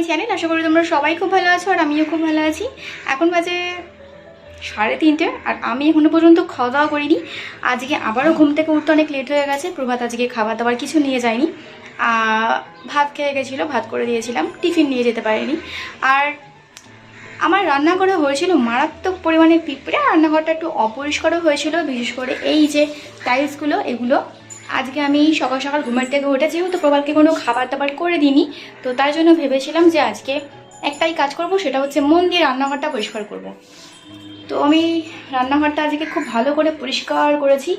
Channel. আশা করি তোমরা সবাই খুব ভালো আছো আর আমিও খুব ভালো আছি। এখন বাজে 3:30 আর আমি এখনো পর্যন্ত খাওয়া দাওয়া করিনি। আজকে আবারও ঘুম থেকে উঠতে অনেক লেট হয়ে গেছে। প্রভাত আজকে খাবার দাবার কিছু নিয়ে যায়নি, ভাত খেয়ে গেছিলো, ভাত করে দিয়েছিলাম, টিফিন নিয়ে যেতে পারেনি। আর আমার রান্নাঘরে হয়েছিল মারাত্মক পরিমাণে পিঁপড়ে। রান্নাঘরটা একটু অপরিষ্কারও হয়েছিল, বিশেষ করে এই যে টাইলসগুলো, এগুলো আজকে আমি সকাল সকাল ঘুমের থেকে উঠে যেহেতু প্রবালকে কোনো খাবার দাবার করে দিইনি, তো তার জন্য ভেবেছিলাম যে আজকে একটাই কাজ করব, সেটা হচ্ছে মন দিয়ে রান্নাঘরটা পরিষ্কার করব। তো আমি রান্নাঘরটা আজকে খুব ভালো করে পরিষ্কার করেছি,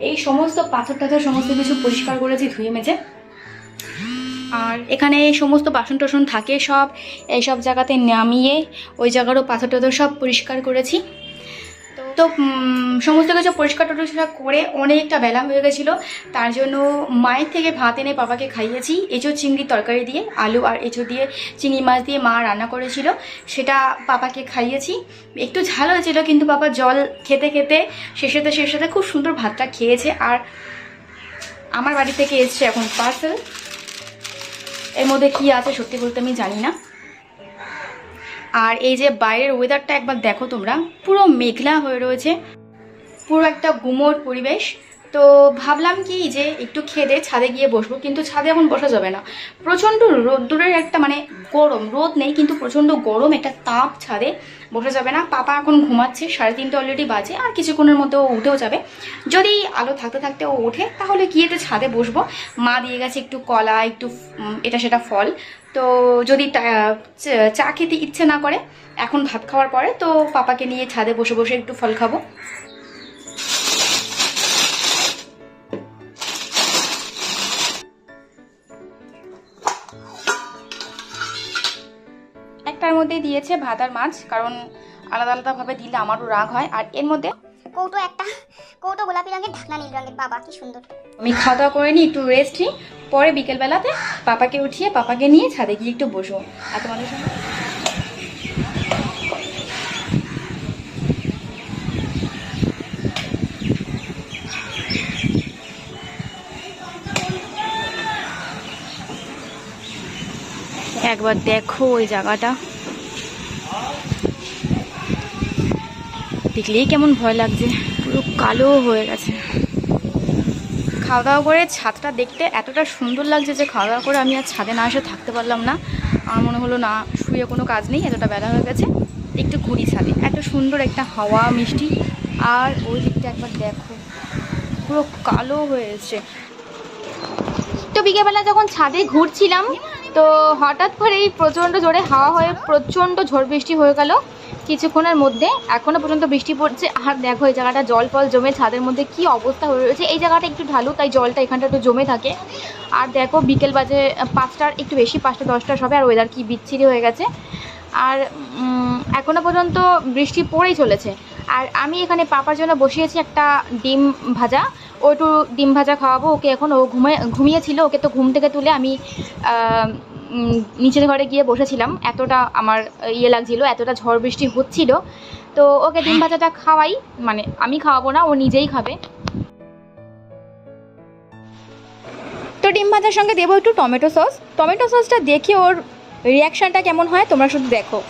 এই সমস্ত পাথর টাথর সমস্ত কিছু পরিষ্কার করেছি ধুয়ে মেজে। আর এখানে সমস্ত বাসন টাসন থাকে সব, এইসব জায়গাতে নামিয়ে ওই জায়গারও পাথর টাথর সব পরিষ্কার করেছি। তো সমস্ত কিছু পরিষ্কার টরিষ্কার করে অনেকটা বেলা হয়ে গেছিলো। তার জন্য মায়ের থেকে ভাত এনে পাপাকে খাইয়েছি। এঁচোড় চিংড়ির তরকারি দিয়ে, আলু আর এঁচোড় দিয়ে, চিংড়ি মাছ দিয়ে মা রান্না করেছিল, সেটা পাপাকে খাইয়েছি। একটু ঝাল হয়েছিল, কিন্তু পাপা জল খেতে খেতে শেষেতে খুব সুন্দর ভাতটা খেয়েছে। আর আমার বাড়ি থেকে এসছে এখন পার্সেল, এর মধ্যে কী আছে সত্যি বলতে আমি জানি না। আর এই যে বাইরের ওয়েদারটা একবার দেখো তোমরা, পুরো মেঘলা হয়ে রয়েছে, পুরো একটা গুমোট পরিবেশ। তো ভাবলাম কি যে একটু খেয়ে ছাদে গিয়ে বসবো, কিন্তু ছাদে এখন বসা যাবে না, প্রচণ্ড রোদ্দুরের একটা মানে গরম, রোদ নেই কিন্তু প্রচণ্ড গরম, একটা তাপ, ছাদে বসা যাবে না। পাপা এখন ঘুমাচ্ছে, 3:30 অলরেডি বাজে, আর কিছুক্ষণের মধ্যে ও উঠেও যাবে। যদি আলো থাকতে থাকতে ও ওঠে তাহলে গিয়ে তো ছাদে বসবো। মা দিয়ে গেছে একটু কলা, একটু এটা সেটা ফল। তো যদি চা খেতে ইচ্ছে না করে এখন ভাত খাওয়ার পরে, তো পাপাকে নিয়ে ছাদে বসে বসে একটু ফল খাবো। একটার মধ্যে দিয়েছে ভাত আর মাছ, কারণ আলাদা আলাদাভাবে দিলে আমারও রাগ হয়। আর এর মধ্যে কৌটো গোলাপি রঙের, ঢাকনা নীল রঙের। বাবা কি সুন্দর। আমি খাওয়া দাওয়া করে নিই, একটু রেস্ট নিই, পরে বিকেলবেলাতে পাপাকে উঠিয়ে পাপাকে নিয়ে ছাদে গিয়ে একটু বসবো আর তোমাদের সঙ্গে। একবার দেখো ওই জায়গাটা, দেখলেই কেমন ভয় লাগছে, পুরো কালো হয়ে গেছে। খাওয়া দাওয়া করে ছাদটা দেখতে এতটা সুন্দর লাগছে যে খাওয়া দাওয়া করে আমি আর ছাদে না এসে থাকতে পারলাম না। আমার মনে হলো না, শুয়ে কোনো কাজ নেই, এতটা বেলা হয়ে গেছে, একটু ঘুরি ছাদে। এত সুন্দর একটা হাওয়া, মিষ্টি। আর ওই দিকটা একবার দেখো, পুরো কালো হয়ে এসছে। তো বিকেলবেলা যখন ছাদে ঘুরছিলাম, তো হঠাৎ করেই প্রচণ্ড জোরে হাওয়া হয়ে প্রচণ্ড ঝড় বৃষ্টি হয়ে গেল কিছুক্ষণের মধ্যে। এখনও পর্যন্ত বৃষ্টি পড়ছে। আর দেখো এই জায়গাটা জল ফল জমে ছাদের মধ্যে কি অবস্থা হয়ে রয়েছে। এই জায়গাটা একটু ঢালু, তাই জলটা এখানটা একটু জমে থাকে। আর দেখো বিকেল বাজে 5টার একটু বেশি, 5টা 10টা সবে, আর ওয়েদার কি বিচ্ছিরি হয়ে গেছে। আর এখনও পর্যন্ত বৃষ্টি পড়েই চলেছে। আর আমি এখানে পাপার জন্য বসিয়েছি একটা ডিম ভাজা। ও একটু ডিম ভাজা খাওয়াবো ওকে। এখন ও ঘুমিয়েছিল, ওকে তো ঘুম থেকে তুলে আমি নিচের ঘরে গিয়ে বসেছিলাম। এতটা আমার ইয়ে লাগছিল, এতটা ঝড় বৃষ্টি হচ্ছিল। তো ওকে ডিম ভাজাটা খাওয়াই, মানে আমি খাওয়াবো না, ও নিজেই খাবে। তো ডিম ভাজার সঙ্গে দেবো একটু টমেটো সস। টমেটো সসটা দেখে ওর রিয়াকশানটা কেমন হয় তোমরা শুধু দেখো।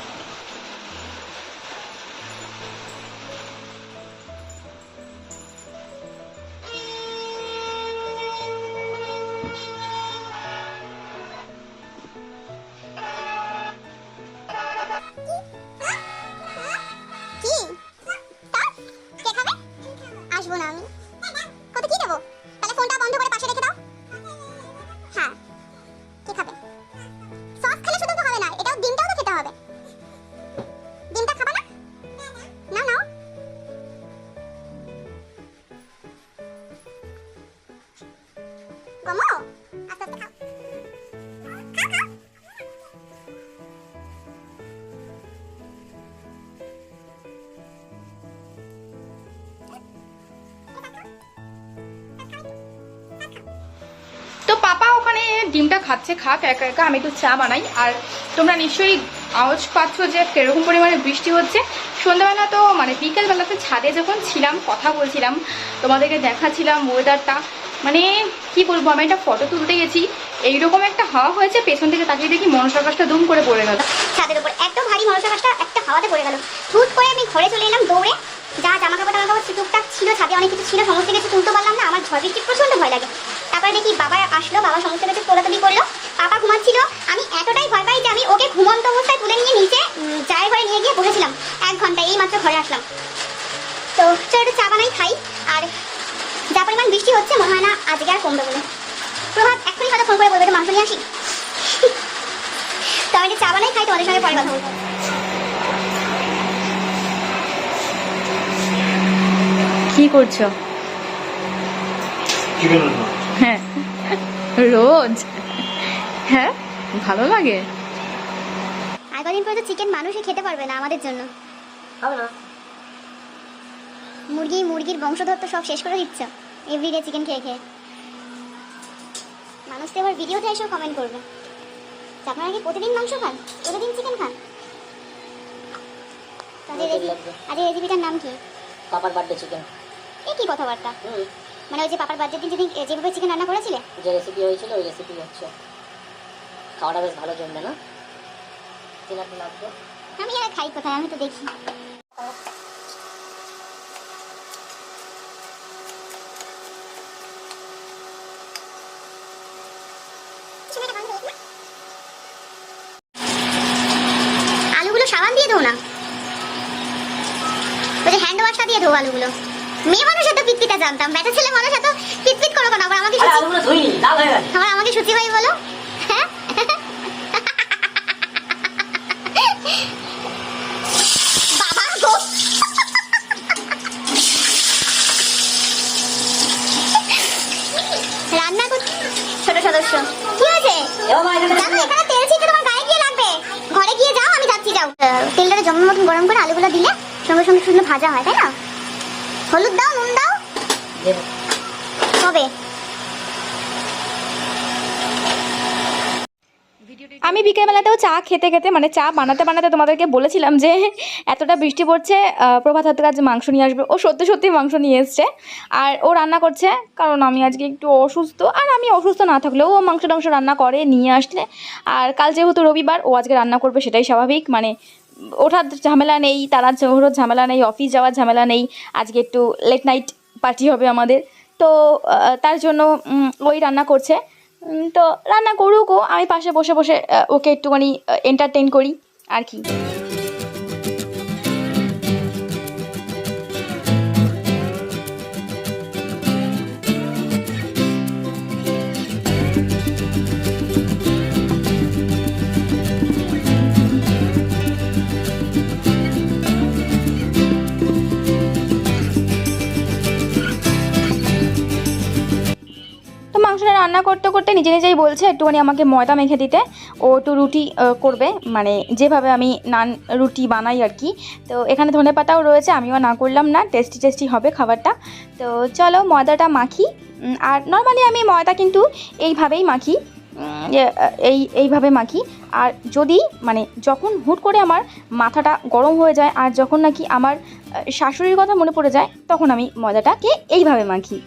আসবো না আমি। কত কি দেবো? তাহলে ফোনটা বন্ধ করে পাশে রেখে দাও। হ্যাঁ, কি খাবে? সস খেলে শুধু তো হবে না, এটাও ডিমটাও তো খেতে হবে। ডিমটা খাবে না? নাও নাও। গমো, আস্তে আস্তে খাও। খাও খাও। তো পাপা ওখানে ডিমটা খাচ্ছে, খাক একা একা, আমি একটু চা বানাই। আর তোমরা নিশ্চয়ই আওয়াজ পাচ্ছ যে কিরকম পরিমাণে বৃষ্টি হচ্ছে। সন্ধ্যাবেলা তো মানে বিকেলবেলাতে ছাদে যখন ছিলাম, কথা বলছিলাম, তোমাদেরকে দেখাচ্ছিলাম ওয়েদারটা, মানে কি বলবো, আমি একটা ফটো তুলতে গেছি, এইরকম একটা হাওয়া হয়েছে, পেছন থেকে তাকিয়ে দেখি মনসা গাছটা দুম করে পড়ে গেল ছাদের উপর। এত ভারী মনসা গাছটা একটা হাওয়াতে পড়ে গেল। হুট করে আমি ঘরে চলে এলাম দৌড়ে। যা জামা কাপড় টুকটাক ছিল, ছাদে অনেক কিছু ছিল, সমস্ত কিছু তুলতে পারলাম না। আমার ঝড় বৃষ্টি প্রচন্ড ভয় লাগে। তারপরে দেখি বাবা আসলো, বাবা সমস্ত কিছু তোলাতুলি করলো। পাপা ঘুমাচ্ছিল। আমি এতটাই ভয় পাই যে আমি ওকে ঘুমন্ত অবস্থায় তুলে নিয়ে নিচে চায়ের ঘরে নিয়ে গিয়ে বসেছিলাম 1 ঘন্টা। এই মাত্র ঘরে আসলাম। তো চলো একটু চা বানাই খাই। আর যা পরিমাণ বৃষ্টি হচ্ছে মনে হয় না আজকে আর কমবে বলে। প্রভাত এক্ষুনি হয়তো ফোন করে বলবে যে মাংস নিয়ে আসি। তো আমি চা বানাই খাই, তোমাদের সঙ্গে পরে কথা বলবো। কি করছো? হ্যাঁ, রোজ? হ্যাঁ, ভালো লাগে। আর কদিন পরে তো চিকেন মানুষই খেতে পারবে না আমাদের জন্য। হবে না। মুরগির বংশধর তো সব শেষ করে দিচ্ছ এভরিডে চিকেন খেয়ে খেয়ে। মানুষ তো এবার ভিডিওতে এসেও কমেন্ট করবে যে আপনারা কি প্রতিদিন মাংস খান, প্রতিদিন চিকেন খান। আজকে রেসিপিটার নাম কি? পাপার বার্থডে চিকেন। এই কি কথাবার্তা? মানে ওই যে পাপার বার্থডে দিন যেদিন যেভাবে চিকেন রান্না করেছিলে, যে রেসিপি হয়েছিল ওই রেসিপি হচ্ছে। খাওয়াটা বেশ ভালো জমবে না? চিনাটা লাগবে। আমি আর খাই কোথায়, আমি তো দেখি। আলুগুলো সাবান দিয়ে ধো না, ওই যে হ্যান্ড ওয়াশটা দিয়ে ধো আলুগুলো। মেয়ে মানুষের তো পিটপিটা জানতাম, বেটা ছেলে মানুষ এত পিটপিট করো কেন? আবার আমাকে আলুগুলো ধুইনি, লাল হয়ে গেছে। আবার আমাকে সূচি ভাই বলো। হ্যাঁ বাবা গো, রান্না করতে ছোট সদস্য কি হয়েছে? জানো এখানে তেল ছিটে তোমার গায়ে গিয়ে লাগবে। ঘরে গিয়ে যাও, আমি যাচ্ছি, যাও। তেলটাকে জমের মতন গরম করে আলুগুলো দিলে সঙ্গে সঙ্গে সুন্দর ভাজা হয়, তাই না? হলুদ দাও, নুন দাও। কবে? আমি বিকেলবেলাতেও চা খেতে খেতে মানে চা বানাতে বানাতে তোমাদেরকে বলেছিলাম যে এতটা বৃষ্টি পড়ছে, প্রভাত হয়তো আজ মাংস নিয়ে আসবে। ও সত্যি সত্যি মাংস নিয়ে এসছে আর ও রান্না করছে, কারণ আমি আজকে একটু অসুস্থ। আর আমি অসুস্থ না থাকলেও ও মাংস টাংস রান্না করে নিয়ে আসলে। আর কাল যেহেতু রবিবার, ও আজকে রান্না করবে, সেটাই স্বাভাবিক। মানে ওঠার ঝামেলা নেই, তারা চৌহরোর ঝামেলা নেই, অফিস যাওয়ার ঝামেলা নেই। আজকে একটু লেট নাইট পার্টি হবে আমাদের, তো তার জন্য ওই রান্না করছে। তো রান্না করুকও, আমি পাশে বসে বসে ওকে একটুখানি এন্টারটেইন করি আর কি। তো মাংসটা রান্না করতে করতে নিজে নিজেই বলছে একটুখানি আমাকে ময়দা মেখে দিতে। ও একটু রুটি করবে, মানে যেভাবে আমি নান রুটি বানাই আর কি। তো এখানে ধনেপাতাও রয়েছে, আমিও না করলাম না, টেস্টি টেস্টি হবে খাবারটা। তো চলো ময়দাটা মাখি। আর নর্মালি আমি ময়দা কিন্তু এইভাবেই মাখি, এইভাবে মাখি। আর যদি মানে যখন হুট করে আমার মাথাটা গরম হয়ে যায় আর যখন নাকি আমার শাশুড়ির কথা মনে পড়ে যায়, তখন আমি ময়দাটাকে এইভাবে মাখি।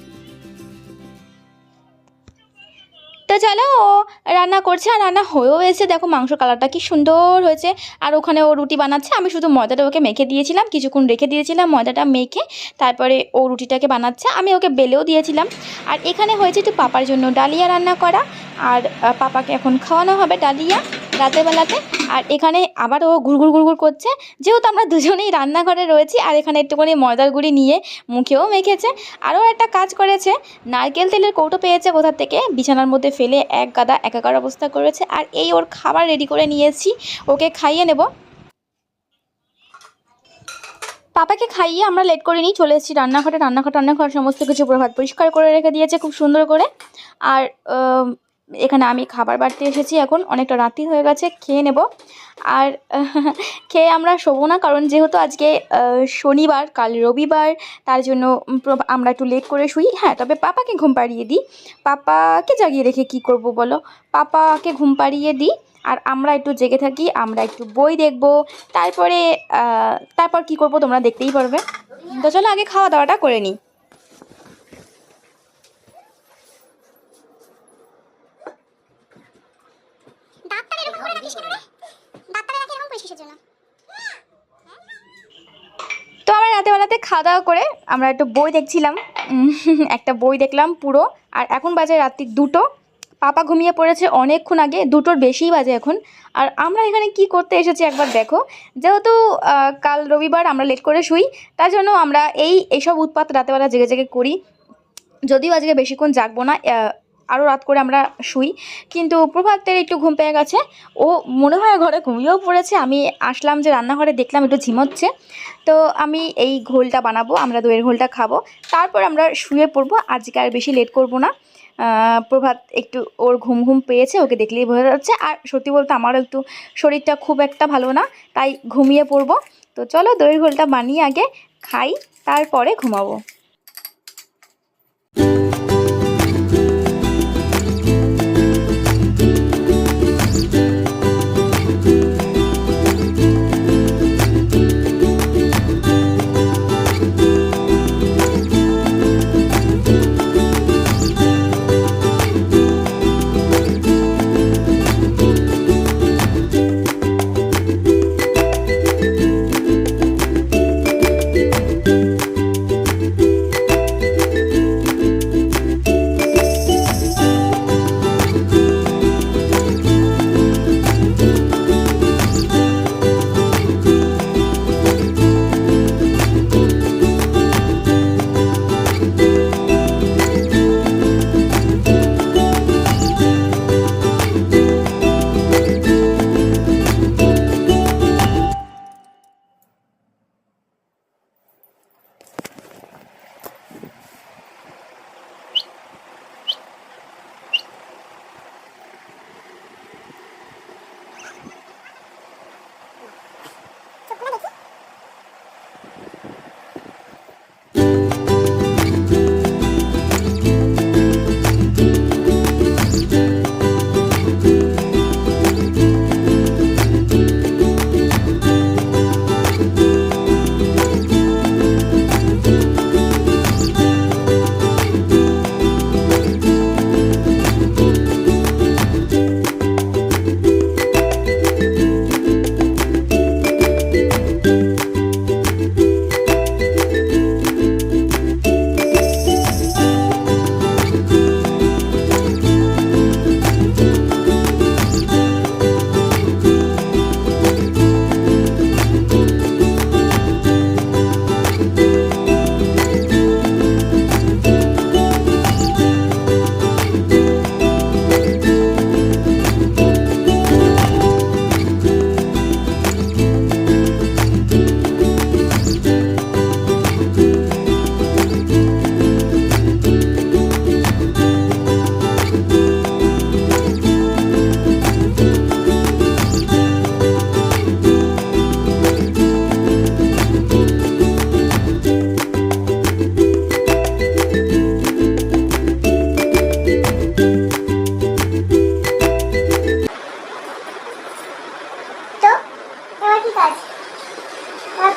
তো চলো ও রান্না করছে, আর রান্না হয়েও এসে দেখো মাংস কালারটা কি সুন্দর হয়েছে। আর ওখানে ও রুটি বানাচ্ছে, আমি শুধু ময়দাটা ওকে মেখে দিয়েছিলাম, কিছুক্ষণ রেখে দিয়েছিলাম ময়দাটা মেখে, তারপরে ও রুটিটাকে বানাচ্ছে। আমি ওকে বেলেও দিয়েছিলাম। আর এখানে হয়েছে একটু পাপার জন্য ডালিয়া রান্না করা, আর পাপাকে এখন খাওয়ানো হবে ডালিয়া রাতের বেলাতে। আর এখানে আবার ও ঘুরঘুর ঘুরঘুর করছে, যেহেতু আমরা দুজনেই রান্নাঘরে রয়েছি। আর এখানে একটুখানি ময়দার গুঁড়ি নিয়ে মুখেও মেখেছে। আরও একটা কাজ করেছে, নারকেল তেলের কৌটো পেয়েছে কোথা থেকে, বিছানার মধ্যে ফেলে এক গাদা একাকার অবস্থা করেছে। আর এই ওর খাবার রেডি করে নিয়ে এসেছি, ওকে খাইয়ে নেব। পাপাকে খাইয়ে আমরা লেট করে নিয়ে চলে এসেছি রান্নাঘরে। রান্নাঘর সমস্ত কিছু প্রভাত পরিষ্কার করে রেখে দিয়েছে খুব সুন্দর করে। আর এখানে আমি খাবার বাড়তে এসেছি, এখন অনেকটা রাতি হয়ে গেছে, খেয়ে নেব। আর খেয়ে আমরা শোবো না, কারণ যেহেতু আজকে শনিবার, কাল রবিবার, তার জন্য আমরা একটু লেট করে শুই। হ্যাঁ, তবে পাপাকে ঘুম পাড়িয়ে দিই। পাপাকে জাগিয়ে রেখে কি করব বলো, পাপাকে ঘুম পাড়িয়ে দিই আর আমরা একটু জেগে থাকি, আমরা একটু বই দেখব। তারপর কি করব তোমরা দেখতেই পারবে। তো চলো আগে খাওয়া দাওয়াটা করে নিই। খাওয়া দাওয়া করে আমরা একটু বই দেখছিলাম, একটা বই দেখলাম পুরো। আর এখন বাজে রাত্রি 2টো। পাপা ঘুমিয়ে পড়েছে অনেকক্ষণ আগে, 2টোর বেশিই বাজে এখন। আর আমরা এখানে কি করতে এসেছি একবার দেখো। যেহেতু কাল রবিবার আমরা লেট করে শুই, তার জন্য আমরা এইসব উৎপাত রাতেবেলা জেগে জেগে করি। যদিও আজকে বেশিক্ষণ জাগবো না, আরও রাত করে আমরা শুই। কিন্তু প্রভাতের একটু ঘুম পেয়ে গেছে, ও মনে হয় ঘরে ঘুমিয়েও পড়েছে। আমি আসলাম যে রান্নাঘরে, দেখলাম একটু ঝিমোচ্ছে। তো আমি এই ঘোলটা বানাবো, আমরা দইয়ের ঘোলটা খাবো, তারপর আমরা শুয়ে পড়বো। আজকে আর বেশি লেট করব না। প্রভাত একটু ওর ঘুম ঘুম পেয়েছে, ওকে দেখলেই বোঝা যাচ্ছে। আর সত্যি বলতে আমারও একটু শরীরটা খুব একটা ভালো না, তাই ঘুমিয়ে পড়বো। তো চলো দইয়ের ঘোলটা বানিয়ে আগে খাই, তারপরে ঘুমাবো।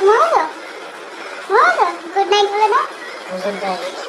ঘুমাবো? ঘুমাবো? গুড নাইট বলে দাও। Good night.